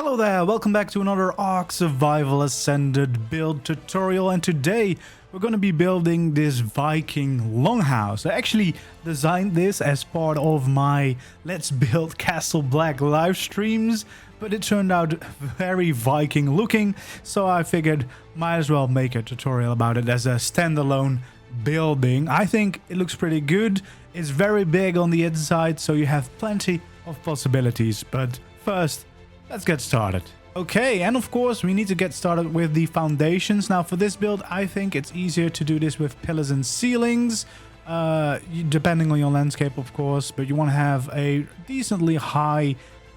Hello there, welcome back to another ARK Survival Ascended build tutorial, and today we're going to be building this Viking Longhouse. I actually designed this as part of my Let's Build Castle Black live streams, but it turned out very Viking looking, so I figured might as well make a tutorial about it as a standalone building. I think it looks pretty good. It's very big on the inside, so you have plenty of possibilities, but first, let's get started. Okay, and of course we need to get started with the foundations. Now for this build, I think it's easier to do this with pillars and ceilings, depending on your landscape of course, but you want to have a decently high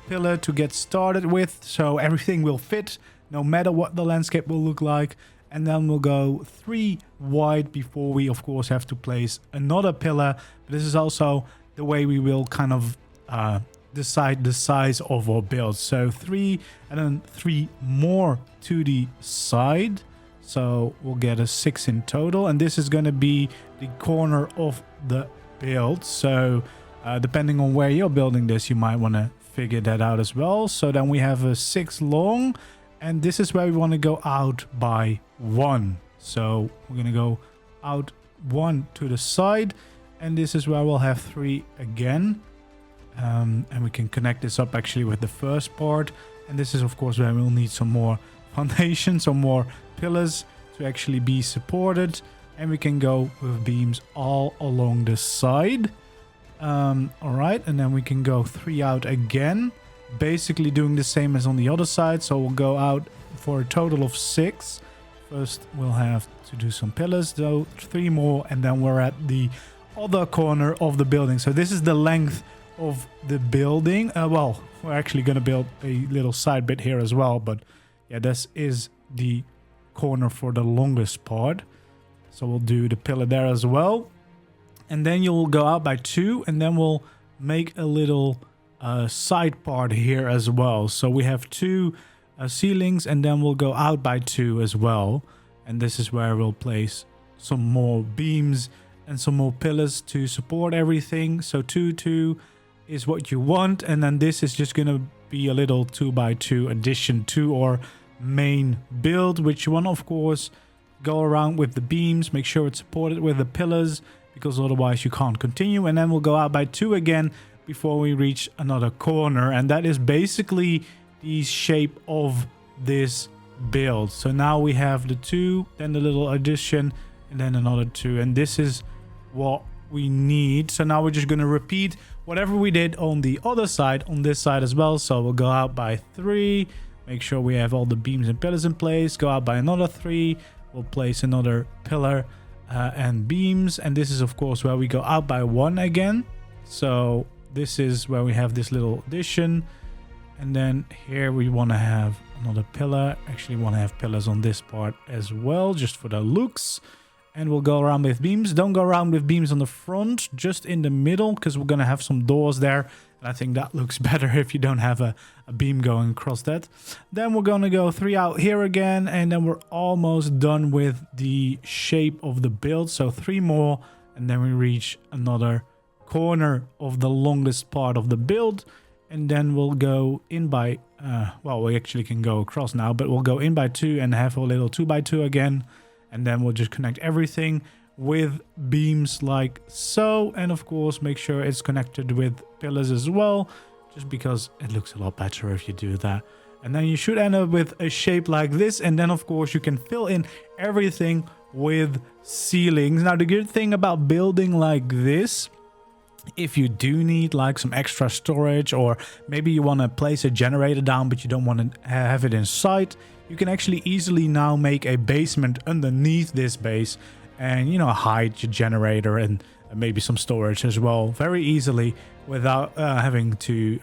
pillar to get started with, so everything will fit no matter what the landscape will look like. And then we'll go 3 wide before we of course have to place another pillar. But this is also the way we will kind of decide the size of our build. So 3 and then 3 more to the side, so we'll get a 6 in total, and this is going to be the corner of the build. So depending on where you're building this, you might want to figure that out as well. So then we have a 6 long, and this is where we want to go out by 1. So we're going to go out 1 to the side, and this is where we'll have 3 again. And we can connect this up actually with the first part, and this is of course where we'll need some more foundations, some more pillars to actually be supported, and we can go with beams all along the side. All right, and then we can go 3 out again, basically doing the same as on the other side. So we'll go out for a total of 6. First we'll have to do some pillars though, 3 more, and then we're at the other corner of the building. So this is the length of the building. Well, we're actually going to build a little side bit here as well, but yeah, this is the corner for the longest part, so we'll do the pillar there as well. And then you'll go out by 2, and then we'll make a little side part here as well. So we have 2 ceilings, and then we'll go out by 2 as well, and this is where we'll place some more beams and some more pillars to support everything. So 2 is what you want, and then this is just gonna be a little 2x2 addition to our main build, which you want to of course go around with the beams, make sure it's supported with the pillars, because otherwise you can't continue. And then we'll go out by 2 again before we reach another corner, and that is basically the shape of this build. So now we have the 2, then the little addition, and then another 2, and this is what we need. So now we're just going to repeat whatever we did on the other side on this side as well. So we'll go out by 3, make sure we have all the beams and pillars in place, go out by another 3, we'll place another pillar and beams, and this is of course where we go out by 1 again. So this is where we have this little addition, and then here we want to have another pillar. Actually want to have pillars on this part as well, just for the looks. And we'll go around with beams. Don't go around with beams on the front, just in the middle, because we're going to have some doors there. And I think that looks better if you don't have a beam going across that. Then we're going to go 3 out here again, and then we're almost done with the shape of the build. So 3 more, and then we reach another corner of the longest part of the build. And then we'll go in by, well, we actually can go across now, but we'll go in by 2 and have a little 2x2 again. And then we'll just connect everything with beams like so. And of course, make sure it's connected with pillars as well, just because it looks a lot better if you do that. And then you should end up with a shape like this. And then of course, you can fill in everything with ceilings. Now, the good thing about building like this, if you do need like some extra storage, or maybe you want to place a generator down but you don't want to have it inside, you can actually easily now make a basement underneath this base, and you know, hide your generator and maybe some storage as well very easily, without having to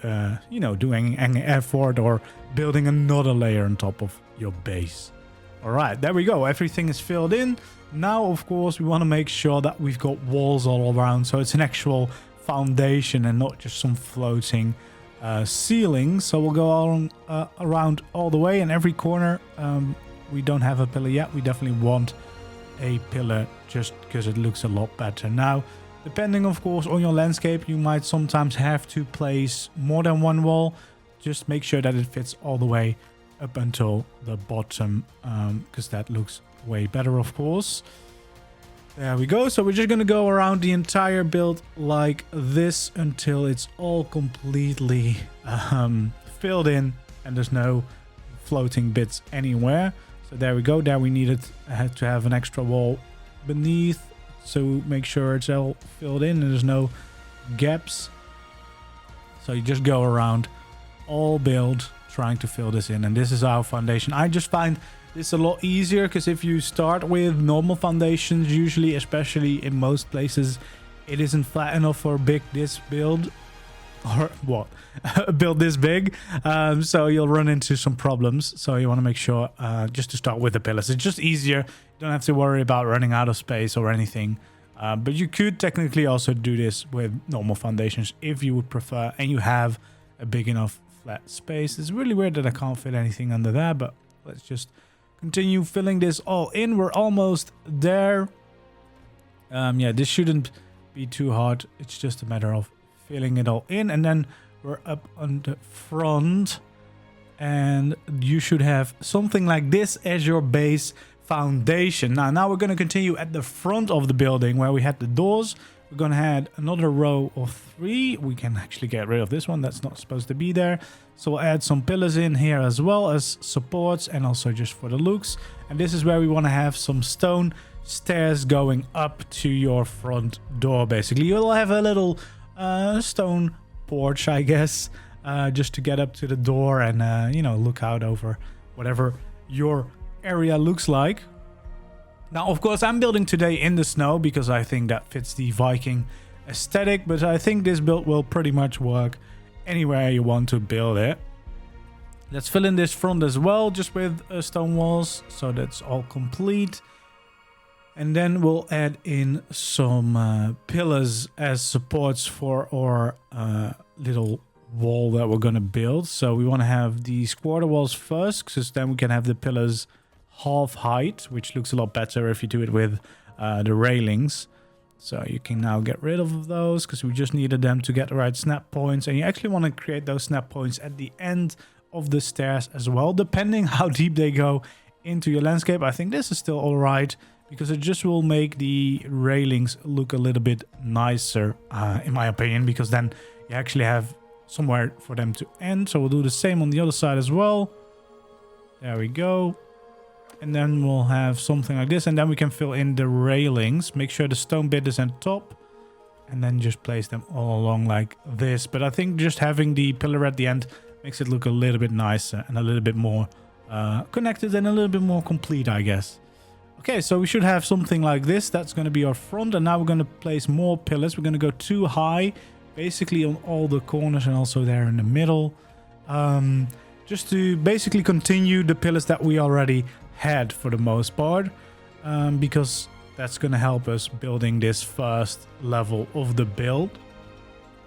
you know, doing any effort or building another layer on top of your base. All right, there we go, everything is filled in. Now of course we want to make sure that we've got walls all around, so it's an actual foundation and not just some floating ceiling. So we'll go around all the way, and every corner. We don't have a pillar yet. We definitely want a pillar just because it looks a lot better. Now, depending of course on your landscape, you might sometimes have to place more than 1 wall just make sure that it fits all the way up until the bottom, because that looks way better, of course. There we go. So we're just going to go around the entire build like this until it's all completely filled in and there's no floating bits anywhere. So there we go. There we needed to have an extra wall beneath, so make sure it's all filled in and there's no gaps. So you just go around all build trying to fill this in, and this is our foundation. I just find this a lot easier because if you start with normal foundations, usually, especially in most places, it isn't flat enough for this build, or what, build this big. So you'll run into some problems. So you want to make sure just to start with the pillars. It's just easier. You don't have to worry about running out of space or anything. But you could technically also do this with normal foundations if you would prefer, and you have a big enough flat space. It's really weird that I can't fit anything under there, but let's just continue filling this all in. We're almost there. Yeah, this shouldn't be too hard. It's just a matter of filling it all in, and then we're up on the front, and you should have something like this as your base foundation. Now we're going to continue at the front of the building where we had the doors. We're going to add another row of 3. We can actually get rid of this one. That's not supposed to be there. So we'll add some pillars in here as well as supports, and also just for the looks. And this is where we want to have some stone stairs going up to your front door. Basically, you'll have a little stone porch, I guess, just to get up to the door and you know, look out over whatever your area looks like. Now, of course, I'm building today in the snow because I think that fits the Viking aesthetic, but I think this build will pretty much work anywhere you want to build it. Let's fill in this front as well, just with stone walls, so that's all complete. And then we'll add in some pillars as supports for our little wall that we're going to build. So we want to have these quarter walls first, because then we can have the pillars half height, which looks a lot better if you do it with the railings. So you can now get rid of those because we just needed them to get the right snap points, and you actually want to create those snap points at the end of the stairs as well, depending how deep they go into your landscape. I think this is still all right because it just will make the railings look a little bit nicer, in my opinion, because then you actually have somewhere for them to end. So we'll do the same on the other side as well. There we go. And then we'll have something like this, and then we can fill in the railings. Make sure the stone bit is on top, and then just place them all along like this. But I think just having the pillar at the end makes it look a little bit nicer and a little bit more connected and a little bit more complete, I guess. Okay, so we should have something like this. That's going to be our front, and now we're going to place more pillars. We're going to go 2 high, basically on all the corners and also there in the middle. Just to basically continue the pillars that we already had for the most part, because that's going to help us building this first level of the build.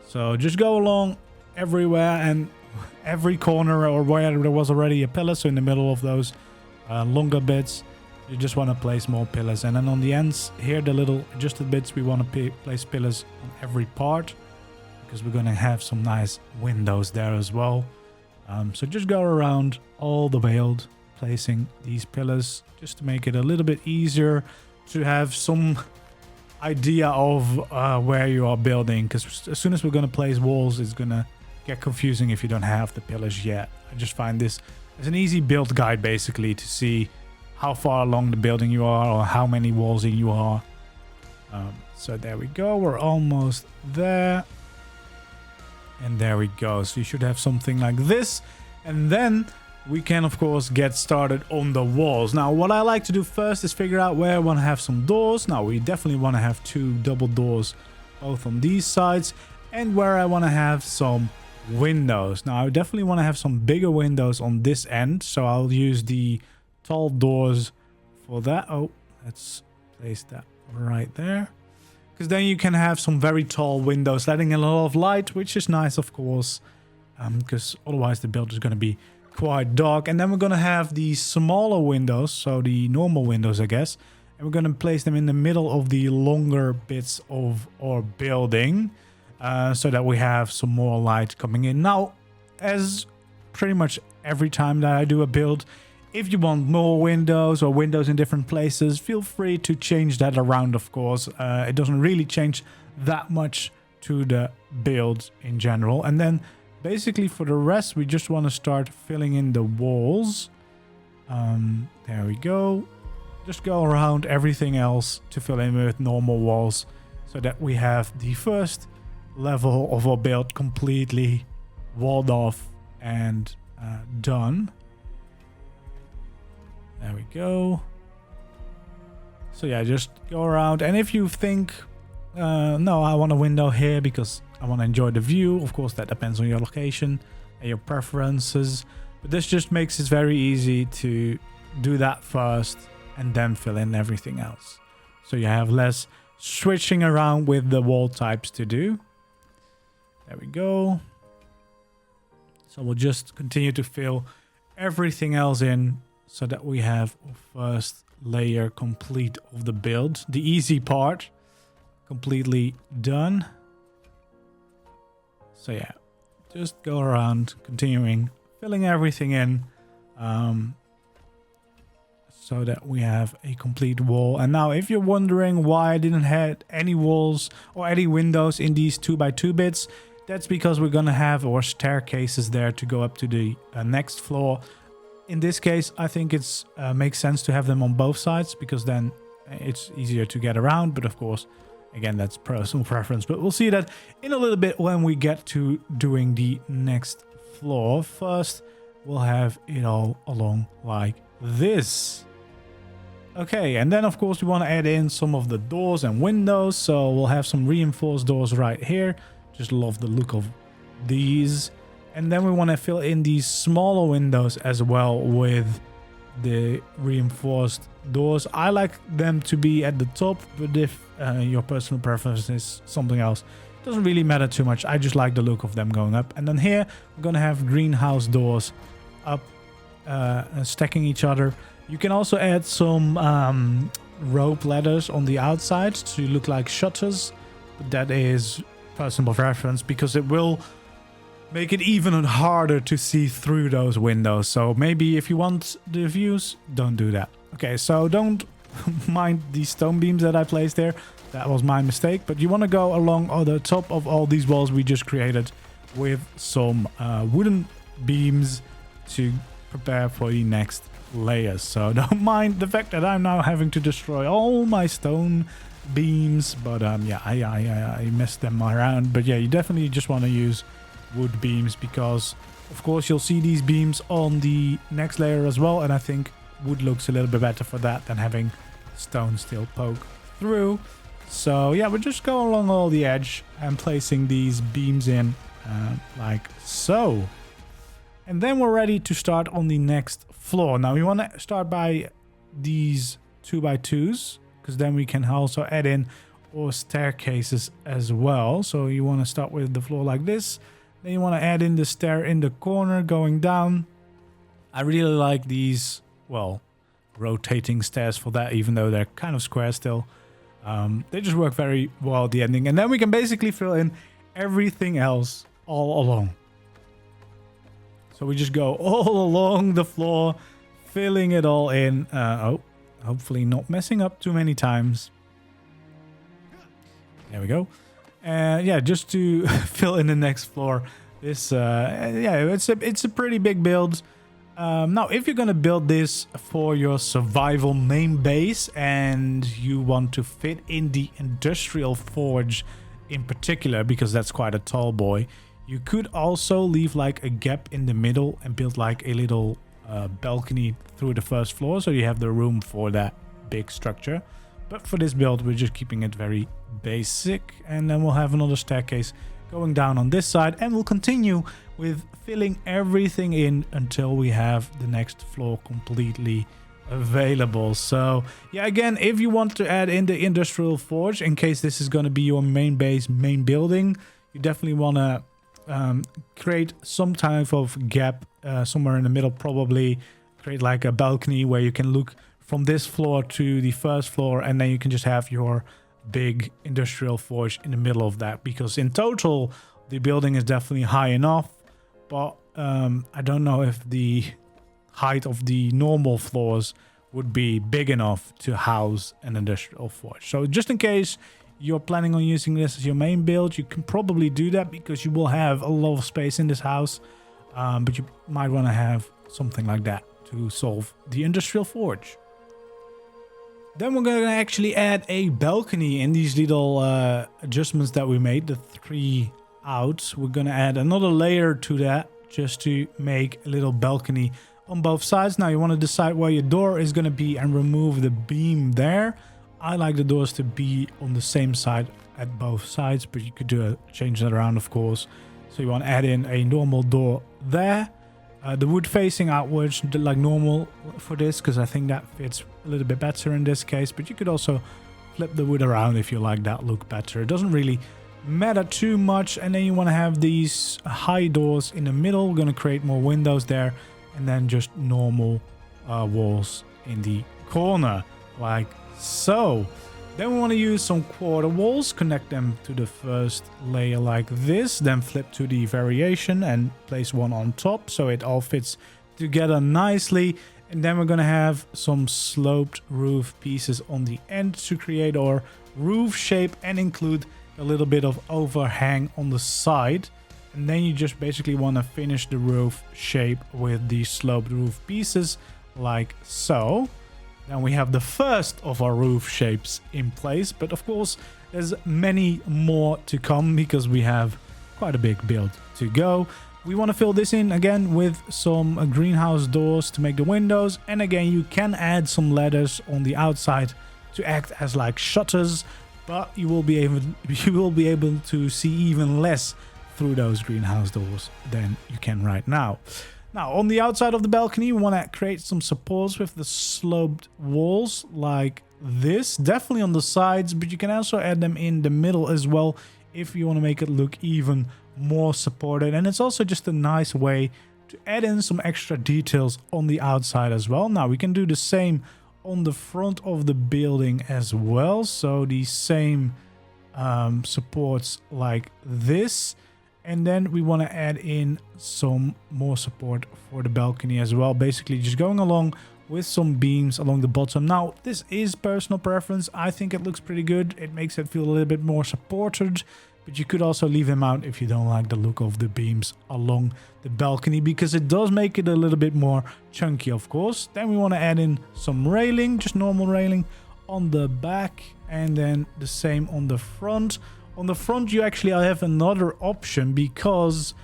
So just go along everywhere and every corner or where there was already a pillar. So in the middle of those longer bits, you just want to place more pillars. And then on the ends here, the little adjusted bits, we want to place pillars on every part, because we're going to have some nice windows there as well. So just go around all the build, placing these pillars just to make it a little bit easier to have some idea of where you are building, because as soon as we're going to place walls, it's going to get confusing if you don't have the pillars yet. I just find this as an easy build guide, basically, to see how far along the building you are or how many walls in you are. So there we go, we're almost there. And there we go. So you should have something like this, and then we can, of course, get started on the walls. Now, what I like to do first is figure out where I want to have some doors. Now, we definitely want to have 2 double doors, both on these sides, and where I want to have some windows. Now, I definitely want to have some bigger windows on this end, so I'll use the tall doors for that. Oh, let's place that right there, because then you can have some very tall windows letting in a lot of light, which is nice, of course, because otherwise the build is going to be quite dark. And then we're going to have the smaller windows, so the normal windows, I guess, and we're going to place them in the middle of the longer bits of our building, so that we have some more light coming in. Now, as pretty much every time that I do a build. If you want more windows or windows in different places, feel free to change that around, of course. It doesn't really change that much to the build in general. And then basically for the rest, we just want to start filling in the walls. There we go. Just go around everything else to fill in with normal walls so that we have the first level of our build completely walled off and done. There we go. So yeah, just go around. And if you think, no, I want a window here because I want to enjoy the view. Of course, that depends on your location and your preferences. But this just makes it very easy to do that first and then fill in everything else. So you have less switching around with the wall types to do. There we go. So we'll just continue to fill everything else in so that we have our first layer complete of the build. The easy part completely done. So yeah, just go around continuing filling everything in so that we have a complete wall. And now if you're wondering why I didn't have any walls or any windows in these 2x2 bits, that's because we're gonna have our staircases there to go up to the next floor. In this case, I think it's makes sense to have them on both sides because then it's easier to get around. But of course, again, that's personal preference. But we'll see that in a little bit when we get to doing the next floor. First, we'll have it all along like this. Okay, and then of course we want to add in some of the doors and windows. So we'll have some reinforced doors right here. Just love the look of these. And then we want to fill in these smaller windows as well with the reinforced doors. I like them to be at the top, but if your personal preference is something else, it doesn't really matter too much. I just like the look of them going up. And then here, we're going to have greenhouse doors up, stacking each other. You can also add some rope ladders on the outside to look like shutters. But that is personal preference because it will make it even harder to see through those windows. So maybe if you want the views, don't do that. Okay, so don't mind these stone beams that I placed there. That was my mistake. But you want to go along the top of all these walls we just created with some wooden beams to prepare for the next layers. So don't mind the fact that I'm now having to destroy all my stone beams. But yeah, I messed them around. But yeah, you definitely just want to use wood beams because of course you'll see these beams on the next layer as well, and I think wood looks a little bit better for that than having stone still poke through. So yeah, we're just going along all the edge and placing these beams in like so, and then we're ready to start on the next floor. Now we want to start by these 2x2s because then we can also add in our staircases as well. So you want to start with the floor like this. Then you want to add in the stair in the corner going down. I really like these, well, rotating stairs for that, even though they're kind of square still. They just work very well at the ending. And then we can basically fill in everything else all along. So we just go all along the floor, filling it all in. Hopefully not messing up too many times. There we go. Yeah, just to fill in the next floor. This, yeah, it's a pretty big build. Now, if you're gonna build this for your survival main base and you want to fit in the industrial forge in particular, because that's quite a tall boy, you could also leave like a gap in the middle and build like a little balcony through the first floor, so you have the room for that big structure. But for this build, we're just keeping it very basic. And then we'll have another staircase going down on this side. And we'll continue with filling everything in until we have the next floor completely available. So yeah, again, if you want to add in the industrial forge, in case this is going to be your main base, main building, you definitely want to create some type of gap somewhere in the middle, probably create like a balcony where you can look from this floor to the first floor, and then you can just have your big industrial forge in the middle of that, because in total the building is definitely high enough, but I don't know if the height of the normal floors would be big enough to house an industrial forge. So just in case you're planning on using this as your main build, you can probably do that because you will have a lot of space in this house. But you might want to have something like that to solve the industrial forge. Then we're going to actually add a balcony in these little adjustments that we made, the 3 outs. We're going to add another layer to that just to make a little balcony on both sides. Now you want to decide where your door is going to be and remove the beam there. I like the doors to be on the same side at both sides, but you could change that around, of course. So you want to add in a normal door there. The wood facing outwards like normal for this, because I think that fits a little bit better in this case. But you could also flip the wood around if you like that look better. It doesn't really matter too much. And then you want to have these high doors in the middle. We're going to create more windows there. And then just normal walls in the corner, like so. Then we want to use some quarter walls, connect them to the first layer like this, then flip to the variation and place one on top so it all fits together nicely. And then we're going to have some sloped roof pieces on the end to create our roof shape and include a little bit of overhang on the side. And then you just basically want to finish the roof shape with the sloped roof pieces like so. Then we have the first of our roof shapes in place, but of course there's many more to come because we have quite a big build to go. We want to fill this in again with some greenhouse doors to make the windows, and again you can add some ladders on the outside to act as like shutters, but you will be able to see even less through those greenhouse doors than you can right now. Now, on the outside of the balcony, we want to create some supports with the sloped walls like this. Definitely on the sides, but you can also add them in the middle as well if you want to make it look even more supported. And it's also just a nice way to add in some extra details on the outside as well. Now, we can do the same on the front of the building as well. So the same supports like this. And then we want to add in some more support for the balcony as well. Basically just going along with some beams along the bottom. Now, this is personal preference. I think it looks pretty good. It makes it feel a little bit more supported. But you could also leave them out if you don't like the look of the beams along the balcony, because it does make it a little bit more chunky, of course. Then we want to add in some railing, just normal railing on the back. And then the same on the front. On the front, you actually have another option, because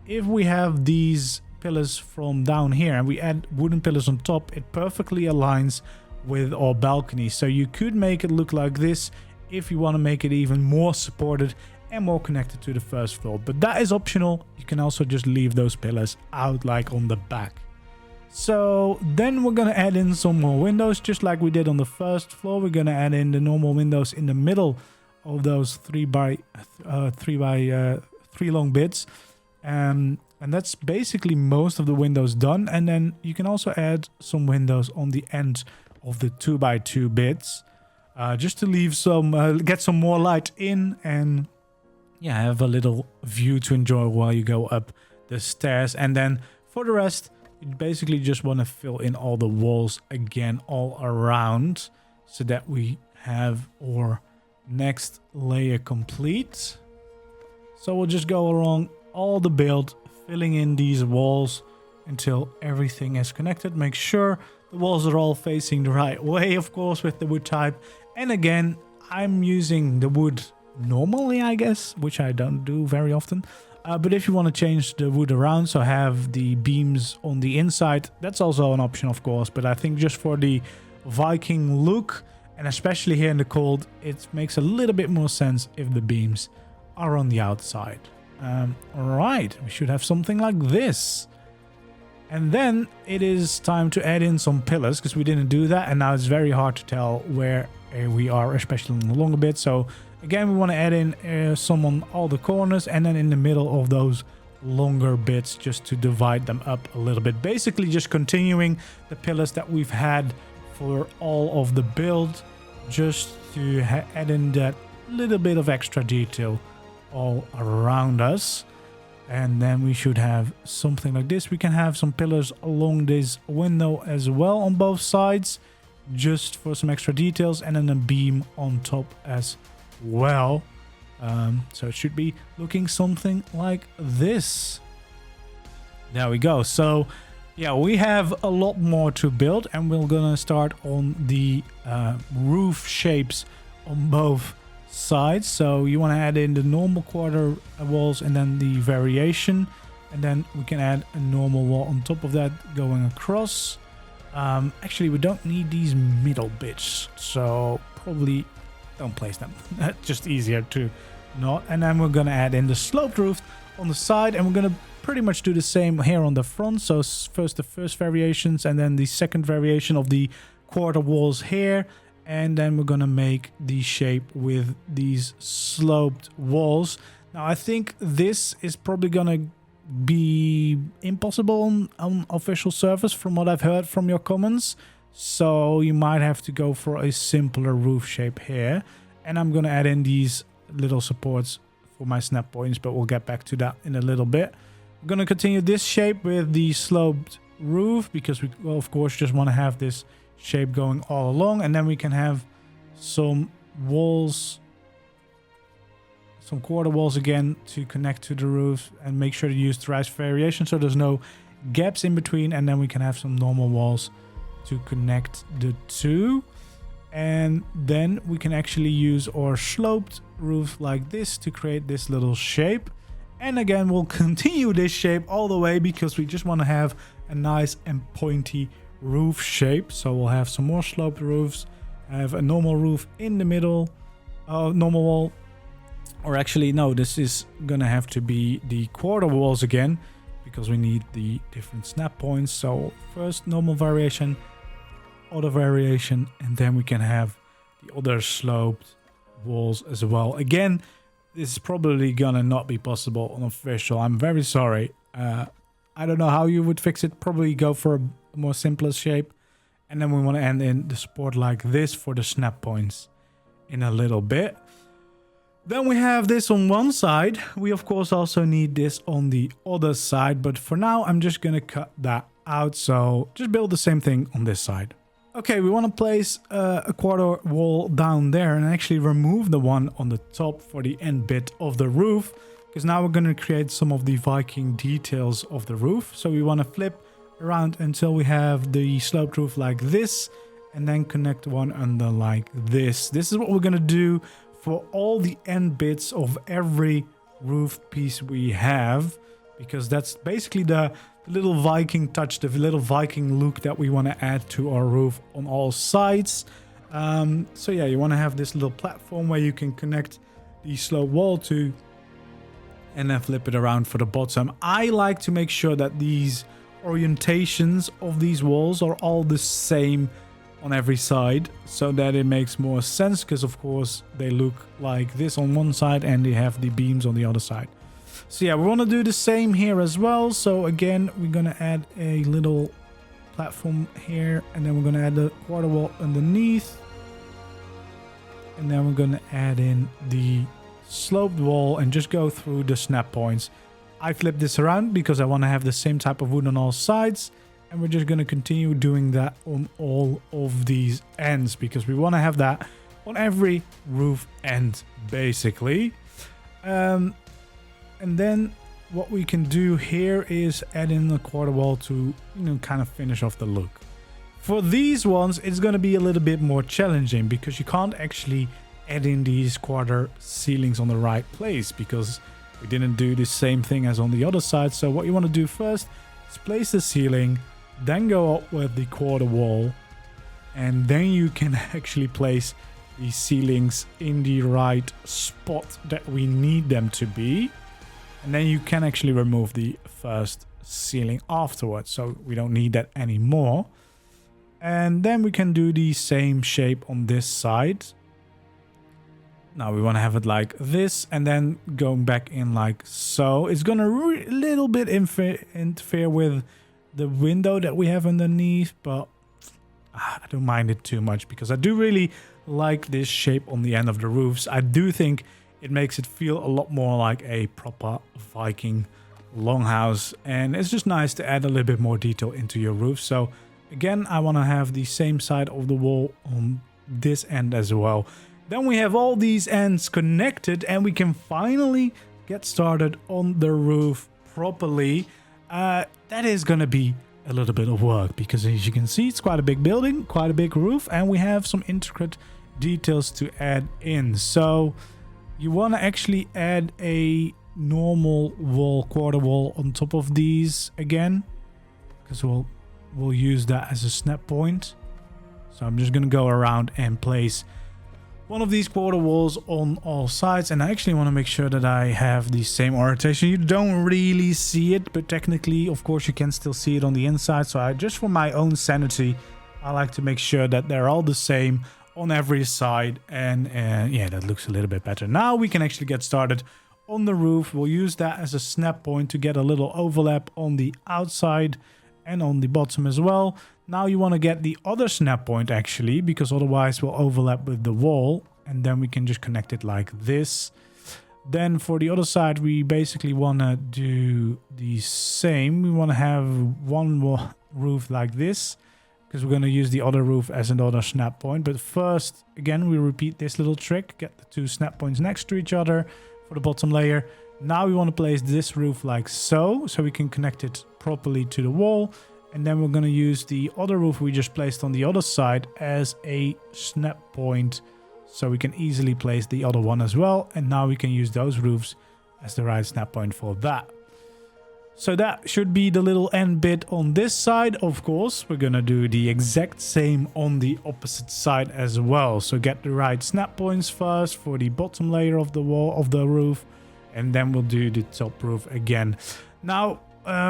if we have these pillars from down here and we add wooden pillars on top, it perfectly aligns with our balcony. So you could make it look like this if you want to make it even more supported and more connected to the first floor. But that is optional. You can also just leave those pillars out like on the back. So then we're going to add in some more windows, just like we did on the first floor. We're going to add in the normal windows in the middle of those 3 by 3 long bits, and that's basically most of the windows done. And then you can also add some windows on the end of the 2 by 2 bits, just to leave some get some more light in, and yeah, have a little view to enjoy while you go up the stairs. And then for the rest, you basically just want to fill in all the walls again all around, so that we have our next layer complete. So we'll just go along all the build, filling in these walls until everything is connected. Make sure the walls are all facing the right way, of course, with the wood type. And again, I'm using the wood normally, I guess, which I don't do very often. But if you want to change the wood around, so have the beams on the inside, that's also an option, of course. But I think just for the Viking look, and especially here in the cold, it makes a little bit more sense if the beams are on the outside. Alright, we should have something like this. And then it is time to add in some pillars, because we didn't do that. And now it's very hard to tell where we are, especially on the longer bit. So again, we want to add in some on all the corners, and then in the middle of those longer bits, just to divide them up a little bit. Basically just continuing the pillars that we've had for all of the build, just to add in that little bit of extra detail all around us. And then we should have something like this. We can have some pillars along this window as well on both sides, just for some extra details, and then a beam on top as well. So it should be looking something like this. There we go. So yeah, we have a lot more to build, and we're gonna start on the roof shapes on both sides. So you want to add in the normal quarter walls and then the variation, and then we can add a normal wall on top of that going across. Actually, we don't need these middle bits, so probably don't place them. That's just easier to not. And then we're gonna add in the sloped roof on the side, and we're gonna pretty much do the same here on the front. So first the first variations, and then the second variation of the quarter walls here. And then we're gonna make the shape with these sloped walls. Now I think this is probably gonna be impossible on official servers from what I've heard from your comments. So you might have to go for a simpler roof shape here. And I'm gonna add in these little supports for my snap points, but we'll get back to that in a little bit. We're gonna continue this shape with the sloped roof because we, well, of course, just want to have this shape going all along, and then we can have some walls, some quarter walls again to connect to the roof, and make sure to use the right variation so there's no gaps in between, and then we can have some normal walls to connect the two. And then we can actually use our sloped roof like this to create this little shape. And again, we'll continue this shape all the way because we just want to have a nice and pointy roof shape. So we'll have some more sloped roofs, have a normal roof in the middle, normal wall, or actually no, this is gonna have to be the quarter walls again because we need the different snap points. So first normal variation, other variation, and then we can have the other sloped walls as well. Again, this is probably gonna not be possible on official. I'm very sorry. I don't know how you would fix it. Probably go for a more simpler shape. And then we want to end in the support like this for the snap points in a little bit. Then we have this on one side. We of course also need this on the other side. But for now, I'm just going to cut that out. So just build the same thing on this side. Okay, we want to place a quarter wall down there and actually remove the one on the top for the end bit of the roof. Because now we're going to create some of the Viking details of the roof. So we want to flip around until we have the sloped roof like this, and then connect one under like this. This is what we're going to do for all the end bits of every roof piece we have, because that's basically the little Viking touch, the little Viking look that we want to add to our roof on all sides. So yeah, you want to have this little platform where you can connect the sloped wall to, and then flip it around for the bottom. I like to make sure that these orientations of these walls are all the same on every side, so that it makes more sense, because of course they look like this on one side and they have the beams on the other side. So yeah, we want to do the same here as well. So again, we're going to add a little platform here, and then we're going to add the quarter wall underneath, and then we're going to add in the sloped wall and just go through the snap points. I flipped this around because I want to have the same type of wood on all sides, and we're just going to continue doing that on all of these ends because we want to have that on every roof end basically. And then what we can do here is add in a quarter wall to, kind of finish off the look. For these ones, it's going to be a little bit more challenging because you can't actually add in these quarter ceilings on the right place because we didn't do the same thing as on the other side. So what you want to do first is place the ceiling, then go up with the quarter wall, and then you can actually place the ceilings in the right spot that we need them to be. And then you can actually remove the first ceiling afterwards, so we don't need that anymore. And then we can do the same shape on this side. Now we want to have it like this, and then going back in like so. It's going to a little bit interfere with the window that we have underneath, but I don't mind it too much because I do really like this shape on the end of the roofs. I do think it makes it feel a lot more like a proper Viking Longhouse, and it's just nice to add a little bit more detail into your roof. So again, I want to have the same side of the wall on this end as well. Then we have all these ends connected, and we can finally get started on the roof properly. That is going to be a little bit of work because, as you can see, it's quite a big building, quite a big roof, and we have some intricate details to add in. So you want to actually add a normal wall, quarter wall on top of these again, because we'll use that as a snap point. So I'm just going to go around and place one of these quarter walls on all sides, and I actually want to make sure that I have the same orientation. You don't really see it, but technically, of course, you can still see it on the inside. So just for my own sanity, I like to make sure that they're all the same on every side, and yeah, that looks a little bit better. Now we can actually get started on the roof. We'll use that as a snap point to get a little overlap on the outside and on the bottom as well. Now you want to get the other snap point actually, because otherwise we'll overlap with the wall, and then we can just connect it like this. Then for the other side, we basically want to do the same. We want to have one roof like this, because we're going to use the other roof as another snap point. But first, again, we repeat this little trick. Get the two snap points next to each other for the bottom layer. Now we want to place this roof like so we can connect it properly to the wall. And then we're going to use the other roof we just placed on the other side as a snap point, so we can easily place the other one as well. And now we can use those roofs as the right snap point for that. So that should be the little end bit on this side. Of course, we're going to do the exact same on the opposite side as well. So get the right snap points first for the bottom layer of the wall of the roof, and then we'll do the top roof again. Now,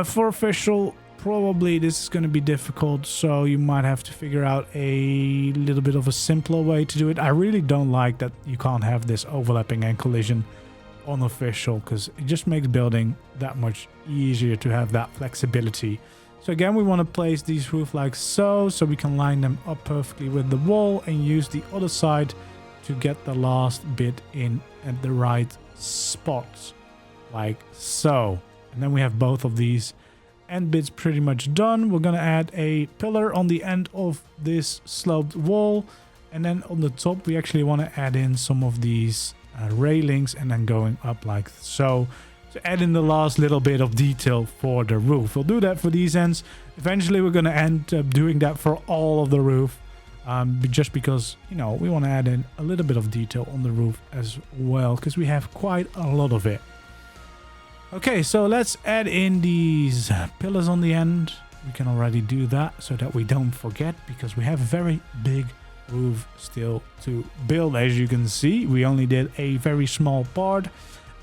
for official, probably this is going to be difficult, so you might have to figure out a little bit of a simpler way to do it. I really don't like that you can't have this overlapping and collision on official, because it just makes building that much easier to have that flexibility. So again, we want to place these roofs like so we can line them up perfectly with the wall, and use the other side to get the last bit in at the right spot, like so. And then we have both of these end bits pretty much done. We're gonna add a pillar on the end of this sloped wall, and then on the top we actually want to add in some of these railings, and then going up like so to add in the last little bit of detail for the roof. We'll do that for these ends. Eventually we're gonna end up doing that for all of the roof, just because, you know, we want to add in a little bit of detail on the roof as well, because we have quite a lot of it. Okay, so let's add in these pillars on the end. We can already do that so that we don't forget, because we have a very big roof still to build. As you can see, we only did a very small part,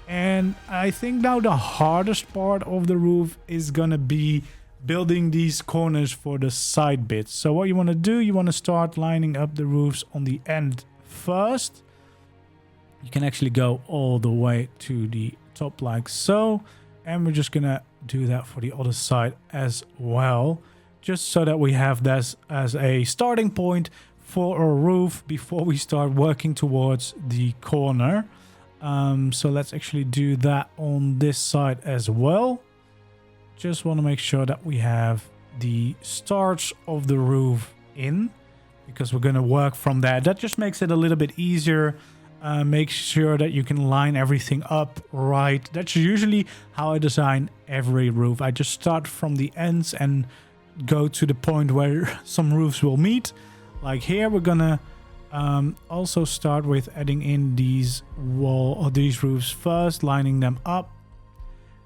and I think now the hardest part of the roof is gonna be building these corners for the side bits. So what you want to do, you want to start lining up the roofs on the end first. You can actually go all the way to the top like so, and we're just gonna do that for the other side as well, just so that we have this as a starting point for a roof before we start working towards the corner. So let's actually do that on this side as well. Just want to make sure that we have the starts of the roof in, because we're going to work from there. That just makes it a little bit easier. Make sure that you can line everything up right. That's usually how I design every roof. I just start from the ends and go to the point where some roofs will meet. Like here, we're gonna also start with adding in these these roofs first, lining them up,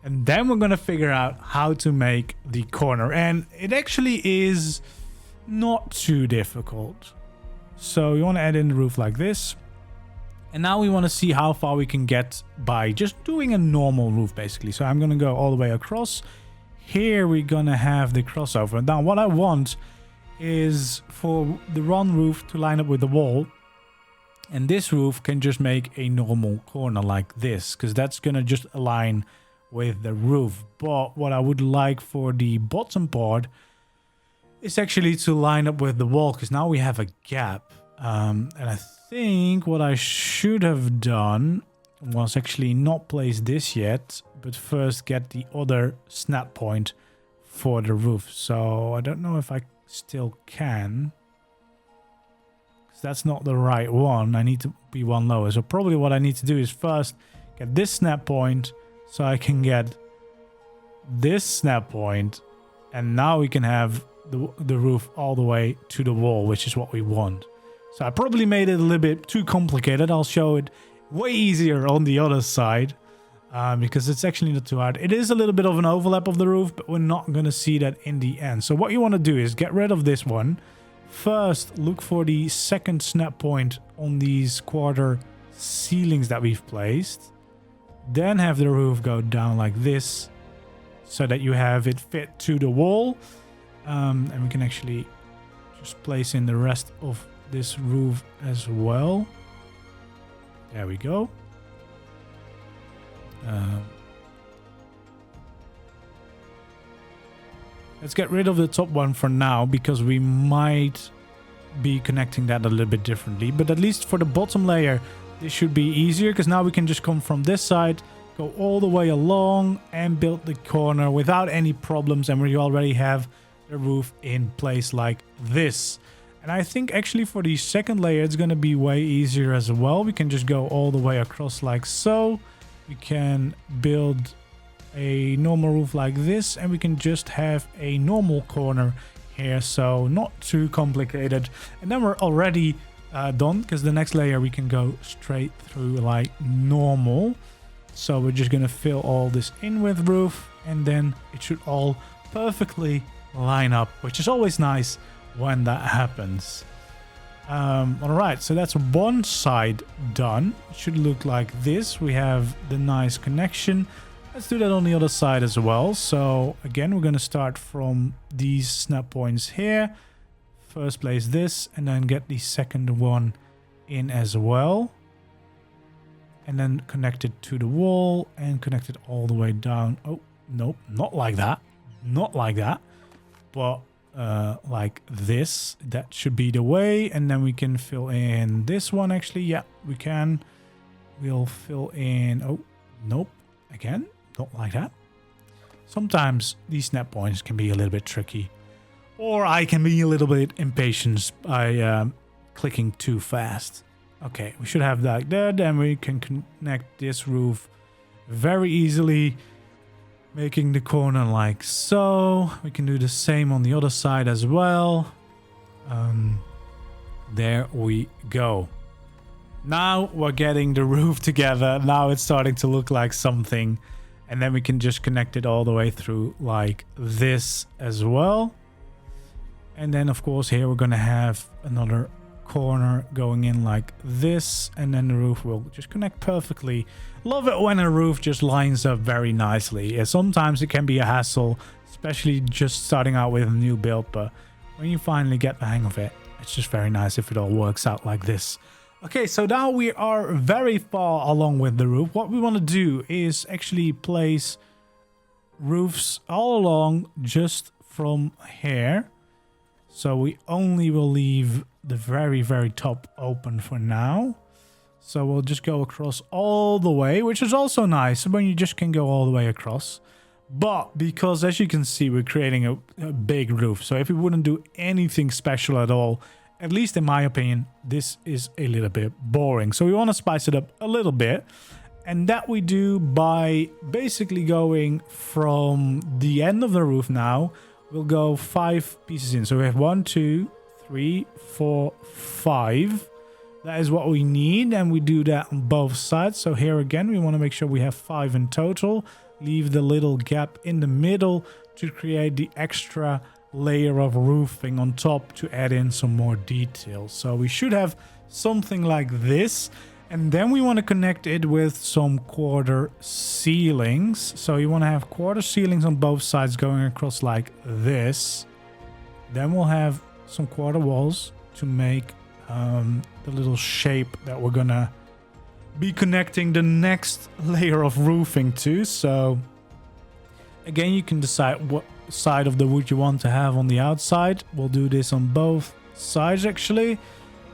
and then we're gonna figure out how to make the corner. And it actually is not too difficult. So you want to add in the roof like this. And now we want to see how far we can get by just doing a normal roof, basically. So I'm going to go all the way across. Here we're going to have the crossover. Now what I want is for the one roof to line up with the wall. And this roof can just make a normal corner like this, because that's going to just align with the roof. But what I would like for the bottom part is actually to line up with the wall, because now we have a gap. And I think what I should have done was actually not place this yet, but first get the other snap point for the roof. So I don't know if I still can. That's not the right one. I need to be one lower. So probably what I need to do is first get this snap point so I can get this snap point, and now we can have the roof all the way to the wall, which is what we want. So I probably made it a little bit too complicated. I'll show it way easier on the other side because it's actually not too hard. It is a little bit of an overlap of the roof, but we're not going to see that in the end. So what you want to do is get rid of this one. First, look for the second snap point on these quarter ceilings that we've placed. Then have the roof go down like this so that you have it fit to the wall. And we can actually just place in the rest of this roof as well. There we go. Let's get rid of the top one for now, because we might be connecting that a little bit differently. But at least for the bottom layer, this should be easier, because now we can just come from this side, go all the way along and build the corner without any problems. And we already have the roof in place like this. And I think actually for the second layer, it's going to be way easier as well. We can just go all the way across like so. We can build a normal roof like this, and we can just have a normal corner here, so not too complicated. And then we're already done, because the next layer we can go straight through like normal. So we're just gonna fill all this in with roof, and then it should all perfectly line up, which is always nice when that happens. All right, so that's one side done. It should look like this. We have the nice connection. Let's do that on the other side as well. So again, we're going to start from these snap points here. First place this, and then get the second one in as well. And then connect it to the wall and connect it all the way down. Oh, nope, not like that. Not like that. But like this. That should be the way. And then we can fill in this one actually. Yeah, we can. We'll fill in... Oh, nope. Again. Not like that. Sometimes these snap points can be a little bit tricky, or I can be a little bit impatient by clicking too fast. Okay, we should have that there. Then we can connect this roof very easily, making the corner like so. We can do the same on the other side as well. There we go. Now we're getting the roof together. Now it's starting to look like something. And then we can just connect it all the way through like this as well. And then, of course, here we're going to have another corner going in like this. And then the roof will just connect perfectly. Love it when a roof just lines up very nicely. Yeah, sometimes it can be a hassle, especially just starting out with a new build. But when you finally get the hang of it, it's just very nice if it all works out like this. Okay, so now we are very far along with the roof. What we want to do is actually place roofs all along just from here. So we only will leave the very, very top open for now. So we'll just go across all the way, which is also nice when you just can go all the way across. But because, as you can see, we're creating a big roof. So if we wouldn't do anything special at all, at least in my opinion, this is a little bit boring. So we want to spice it up a little bit. And that we do by basically going from the end of the roof now. We'll go 5 pieces in. So we have 1, 2, 3, 4, 5. That is what we need. And we do that on both sides. So here again, we want to make sure we have 5 in total. Leave the little gap in the middle to create the extra layer of roofing on top to add in some more details. So we should have something like this, and then we want to connect it with some quarter ceilings. So you want to have quarter ceilings on both sides going across like this. Then we'll have some quarter walls to make the little shape that we're gonna be connecting the next layer of roofing to. So again, you can decide what side of the wood you want to have on the outside. We'll do this on both sides actually.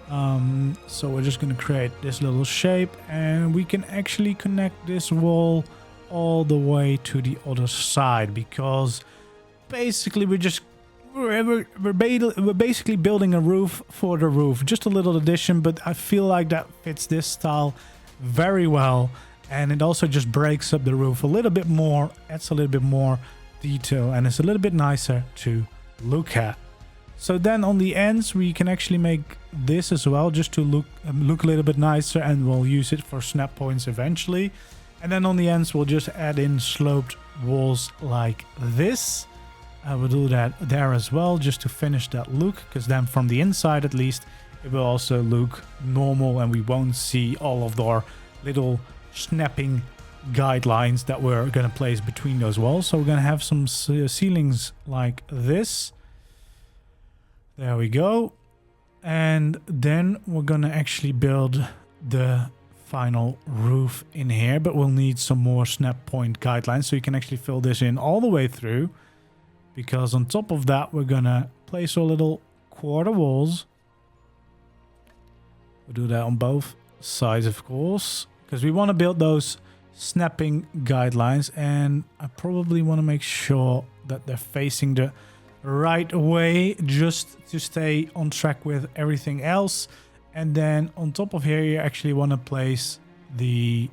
So we're just going to create this little shape, and we can actually connect this wall all the way to the other side, because basically we're basically building a roof for the roof. Just a little addition, but I feel like that fits this style very well, and it also just breaks up the roof a little bit more, adds a little bit more detail, and it's a little bit nicer to look at. So then on the ends we can actually make this as well, just to look a little bit nicer, and we'll use it for snap points eventually. And then on the ends we'll just add in sloped walls like this. We'll do that there as well, just to finish that look, because then from the inside at least it will also look normal, and we won't see all of our little snapping guidelines that we're going to place between those walls. So we're going to have some ceilings like this. There we go. And then we're going to actually build the final roof in here, but we'll need some more snap point guidelines, so you can actually fill this in all the way through. Because on top of that, we're going to place our little quarter walls. We'll do that on both sides, of course, because we want to build those snapping guidelines. And I probably want to make sure that they're facing the right way, just to stay on track with everything else. And then on top of here, you actually want to place the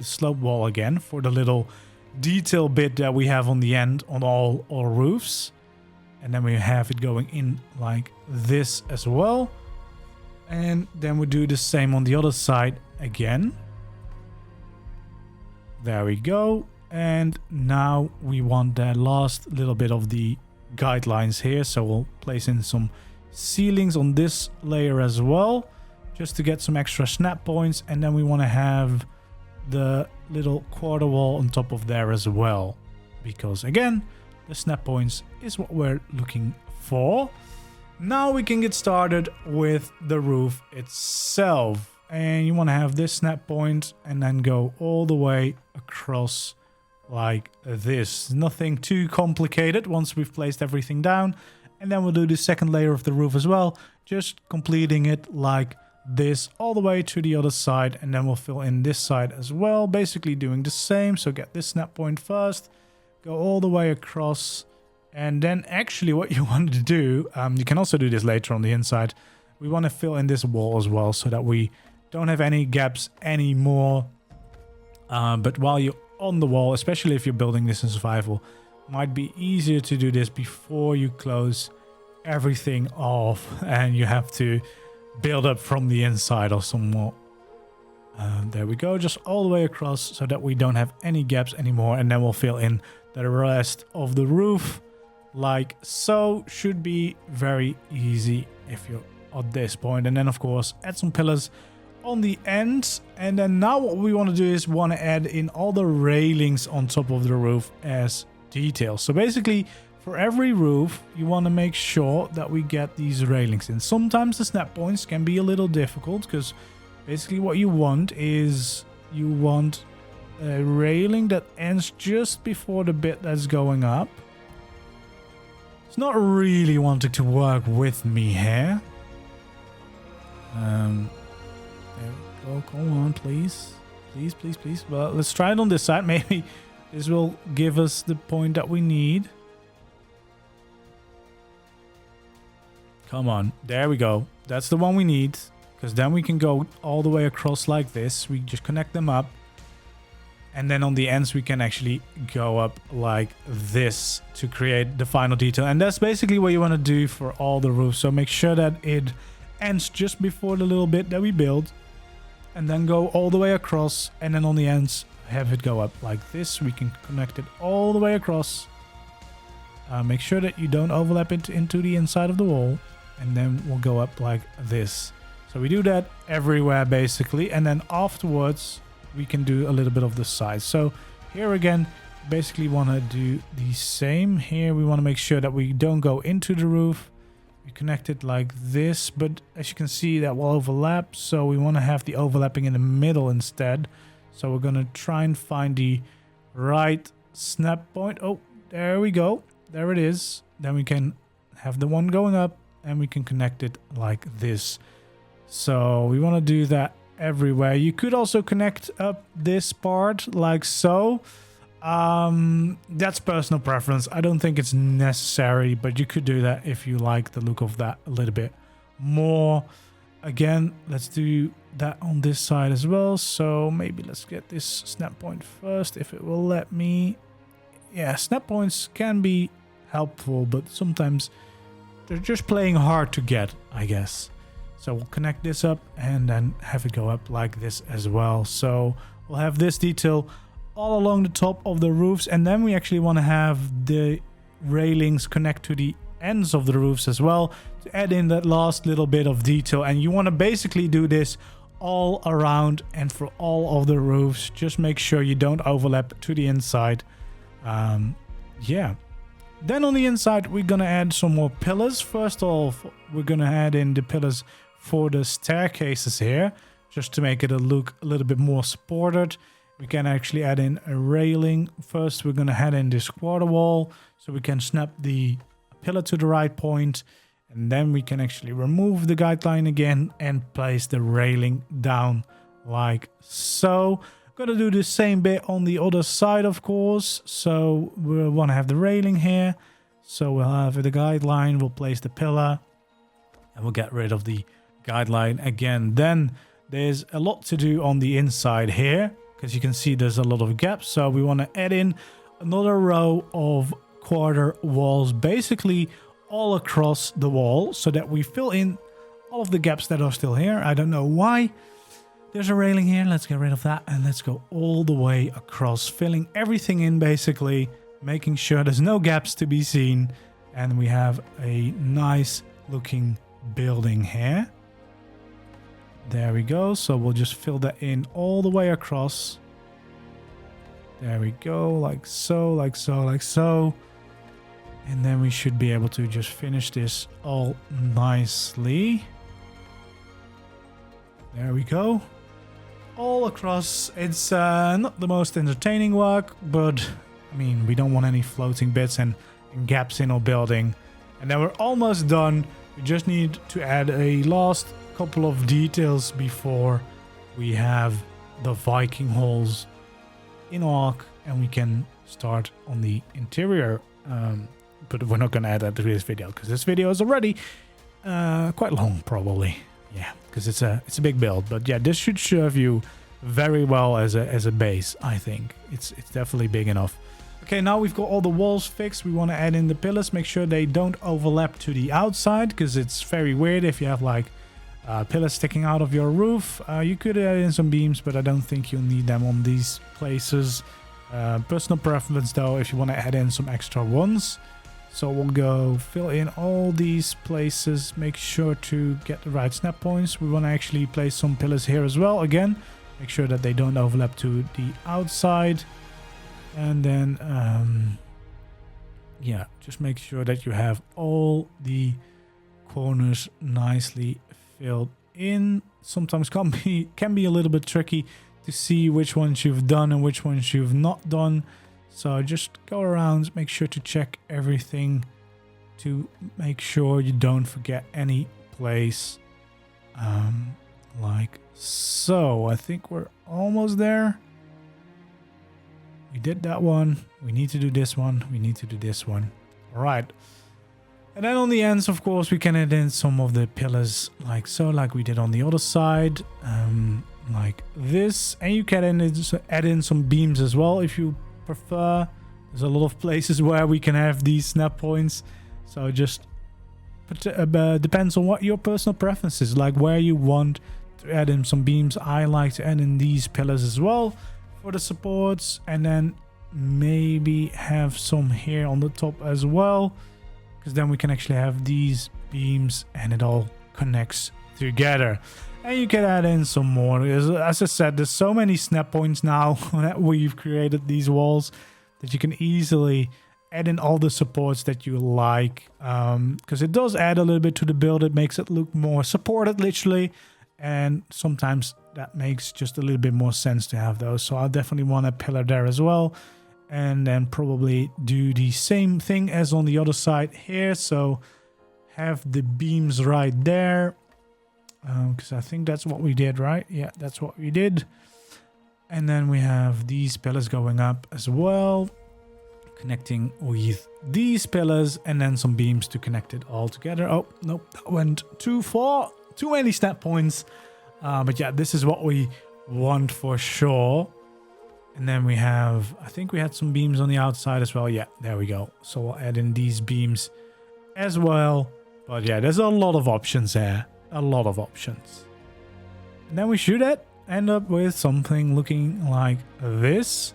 slope wall again for the little detail bit that we have on the end on all our roofs. And then we have it going in like this as well. And then we do the same on the other side again. There we go. And now we want that last little bit of the guidelines here, so we'll place in some ceilings on this layer as well, just to get some extra snap points. And then we want to have the little quarter wall on top of there as well, because again, the snap points is what we're looking for. Now we can get started with the roof itself, and you want to have this snap point and then go all the way across like this. Nothing too complicated once we've placed everything down. And then we'll do the second layer of the roof as well, just completing it like this all the way to the other side. And then we'll fill in this side as well, basically doing the same. So get this snap point first, go all the way across. And then actually what you want to do, you can also do this later on the inside. We want to fill in this wall as well, so that we don't have any gaps anymore. But while you're on the wall, especially if you're building this in survival, might be easier to do this before you close everything off and you have to build up from the inside or somewhat. There we go, just all the way across, so that we don't have any gaps anymore. And then we'll fill in the rest of the roof like so. Should be very easy if you're at this point. And then of course add some pillars on the ends. And then now what we want to do is want to add in all the railings on top of the roof as details. So basically for every roof you want to make sure that we get these railings in. Sometimes the snap points can be a little difficult, because basically what you want is you want a railing that ends just before the bit that's going up. It's not really wanting to work with me here. There we go. Come on, please. Please, please, please. Well, let's try it on this side. Maybe this will give us the point that we need. Come on. There we go. That's the one we need. Because then we can go all the way across like this. We just connect them up. And then on the ends we can actually go up like this to create the final detail. And that's basically what you want to do for all the roofs. So make sure that it ends just before the little bit that we build. And then go all the way across. And then on the ends have it go up like this. We can connect it all the way across. Make sure that you don't overlap it into the inside of the wall. And then we'll go up like this. So we do that everywhere basically. And then afterwards we can do a little bit of the sides. So here again, basically want to do the same. Here we want to make sure that we don't go into the roof. We connect it like this, but as you can see that will overlap. So we want to have the overlapping in the middle instead. So we're going to try and find the right snap point. Oh, there we go. There it is. Then we can have the one going up and we can connect it like this. So we want to do that everywhere. You could also connect up this part like so. That's personal preference. I don't think it's necessary, but you could do that if you like the look of that a little bit more. Again, let's do that on this side as well. So maybe let's get this snap point first, if it will let me. Yeah, snap points can be helpful, but sometimes they're just playing hard to get, I guess. So we'll connect this up and then have it go up like this as well. So we'll have this detail all along the top of the roofs, and then we actually want to have the railings connect to the ends of the roofs as well to add in that last little bit of detail. And you want to basically do this all around and for all of the roofs. Just make sure you don't overlap to the inside. Yeah. Then on the inside, we're going to add some more pillars. First off, we're going to add in the pillars for the staircases here, just to make it look a little bit more supported. We can actually add in a railing. First, we're going to add in this quarter wall, so we can snap the pillar to the right point. And then we can actually remove the guideline again and place the railing down like so. Gonna do the same bit on the other side, of course. So we want to have the railing here. So we'll have the guideline, we'll place the pillar, and we'll get rid of the guideline again. Then there's a lot to do on the inside here, because you can see there's a lot of gaps. So we want to add in another row of quarter walls, basically all across the wall, so that we fill in all of the gaps that are still here. I don't know why. There's a railing here. Let's get rid of that, and let's go all the way across, filling everything in, basically making sure there's no gaps to be seen. And we have a nice looking building here. There we go. So we'll just fill that in all the way across. There we go, like so, like so, like so. And then we should be able to just finish this all nicely. There we go. All across. It's not the most entertaining work, but I mean, we don't want any floating bits and gaps in our building. And then we're almost done. We just need to add a last couple of details before we have the Viking halls in ARK, and we can start on the interior. But we're not going to add that to this video, because this video is already quite long, probably. Yeah, because it's a big build. But yeah, this should serve you very well as a base, I think. It's definitely big enough. Okay, now we've got all the walls fixed. We want to add in the pillars. Make sure they don't overlap to the outside, because it's very weird if you have like pillars sticking out of your roof. You could add in some beams, but I don't think you'll need them on these places. Personal preference though, if you want to add in some extra ones. So we'll go fill in all these places. Make sure to get the right snap points. We want to actually place some pillars here as well. Again, make sure that they don't overlap to the outside. And then, yeah, just make sure that you have all the corners nicely filled in. Sometimes can be a little bit tricky to see which ones you've done and which ones you've not done. So just go around, make sure to check everything to make sure you don't forget any place. Like so. I think we're almost there. We did that one. We need to do this one. We need to do this one. All right. And then on the ends, of course, we can add in some of the pillars like so, like we did on the other side. Like this. And you can add in some beams as well if you prefer. There's a lot of places where we can have these snap points, so just depends on what your personal preference is, like where you want to add in some beams. I like to add in these pillars as well for the supports, and then maybe have some here on the top as well, because then we can actually have these beams and it all connects together. And you can add in some more. As I said, there's so many snap points now that we've created these walls that you can easily add in all the supports that you like. Because it does add a little bit to the build. It makes it look more supported, literally. And sometimes that makes just a little bit more sense to have those. So I'll definitely want a pillar there as well. And then probably do the same thing as on the other side here. So have the beams right there. Because I think that's what we did, right? Yeah, that's what we did. And then we have these pillars going up as well, connecting with these pillars, and then some beams to connect it all together. Oh, nope, that went too far. Too many stat points. But yeah, this is what we want for sure. And then we have, I think we had some beams on the outside as well. Yeah, there we go. So we'll add in these beams as well. But yeah, there's a lot of options there. A lot of options. And then we should end up with something looking like this.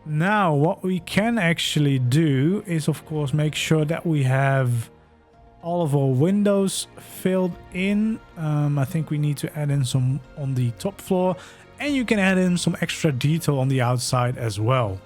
Now, what we can actually do is, of course, make sure that we have all of our windows filled in. I think we need to add in some on the top floor. And you can add in some extra detail on the outside as well.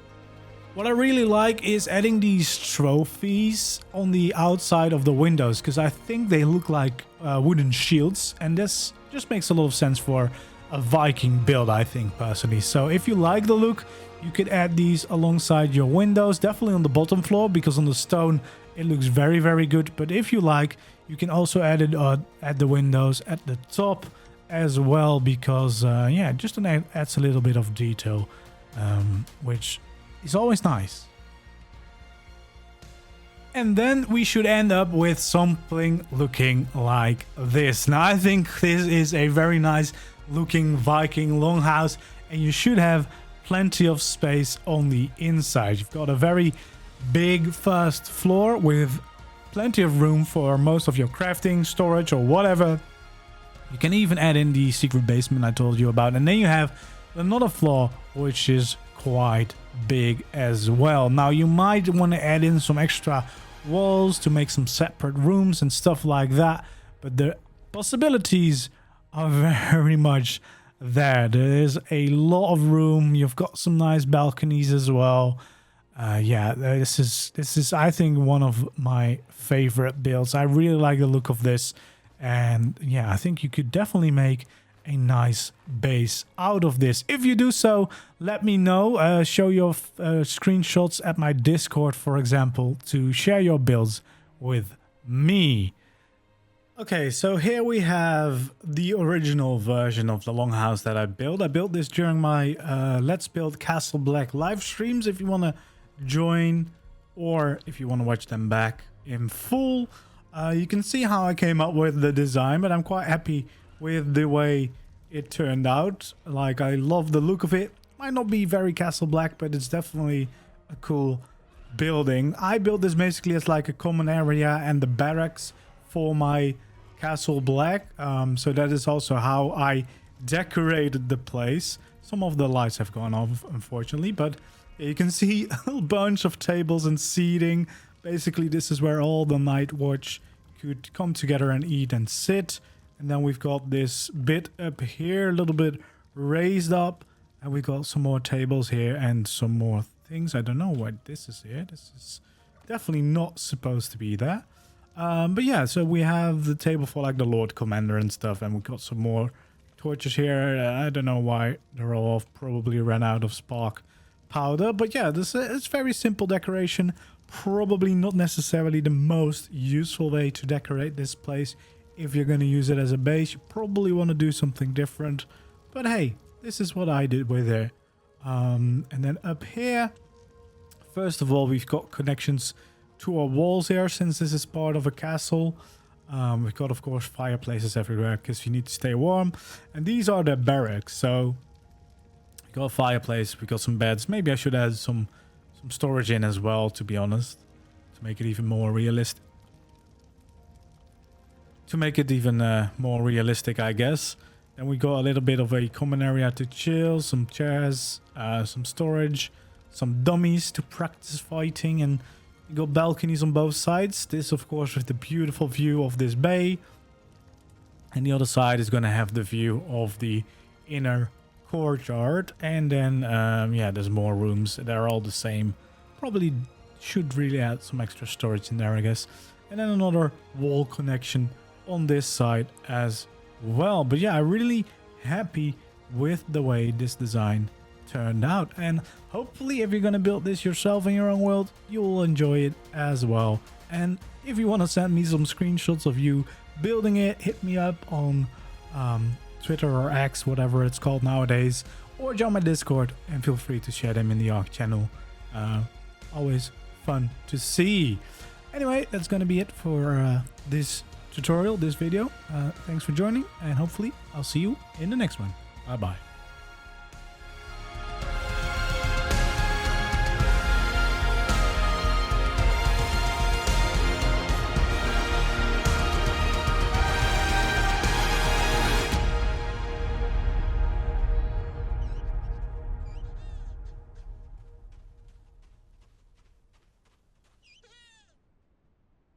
What I really like is adding these trophies on the outside of the windows, because I think they look like wooden shields, and this just makes a lot of sense for a Viking build, I think, personally. So if you like the look, you could add these alongside your windows, definitely on the bottom floor, because on the stone it looks very, very good. But if you like, you can also add it at the windows at the top as well, because yeah, just adds a little bit of detail, which is always nice. And then we should end up with something looking like this. Now, I think this is a very nice looking Viking Longhouse, and you should have plenty of space on the inside. You've got a very big first floor with plenty of room for most of your crafting, storage, or whatever. You can even add in the secret basement I told you about. And then you have another floor, which is quite big as well. Now, you might want to add in some extra walls to make some separate rooms and stuff like that. But the possibilities are very much there. There is a lot of room. You've got some nice balconies as well. Yeah, this is I think one of my favorite builds. I really like the look of this. And yeah, I think you could definitely make a nice base out of this. If you do so, let me know. Show your screenshots at my Discord, for example, to share your builds with me. Okay, so here we have the original version of the Longhouse that I built. I built this during my Let's Build Castle Black live streams. If you want to join, or if you want to watch them back in full, you can see how I came up with the design, but I'm quite happy with the way it turned out. Like, I love the look of it. Might not be very Castle Black, but it's definitely a cool building. I built this basically as like a common area and the barracks for my Castle Black. So that is also how I decorated the place. Some of the lights have gone off, unfortunately, but you can see a bunch of tables and seating. Basically, this is where all the night watch could come together and eat and sit. And then we've got this bit up here, a little bit raised up. And we got some more tables here and some more things. I don't know what this is here. This is definitely not supposed to be there. But yeah, so we have the table for like the Lord Commander and stuff. And we've got some more torches here. I don't know why they're all off. Probably ran out of spark powder. But yeah, it's very simple decoration. Probably not necessarily the most useful way to decorate this place. If you're going to use it as a base, you probably want to do something different. But hey, this is what I did with it. And then up here, first of all, we've got connections to our walls here, since this is part of a castle. We've got, of course, fireplaces everywhere because you need to stay warm. And these are the barracks. So we got a fireplace, we got some beds. Maybe I should add some storage in as well, to be honest, to make it even more realistic. More realistic, I guess. Then we got a little bit of a common area to chill, some chairs, some storage, some dummies to practice fighting, and you got balconies on both sides. This, of course, with the beautiful view of this bay. And the other side is going to have the view of the inner courtyard. And then, yeah, there's more rooms. They're all the same. Probably should really add some extra storage in there, I guess. And then another wall connection on this side as well. But yeah, I'm really happy with the way this design turned out. And hopefully, if you're going to build this yourself in your own world, you will enjoy it as well And if you want to send me some screenshots of you building it, hit me up on Twitter or X, whatever it's called nowadays, or join my Discord and feel free to share them in the ARK channel. Always fun to see. Anyway, that's gonna be it for this tutorial, this video. Thanks for joining, and hopefully I'll see you in the next one. Bye bye.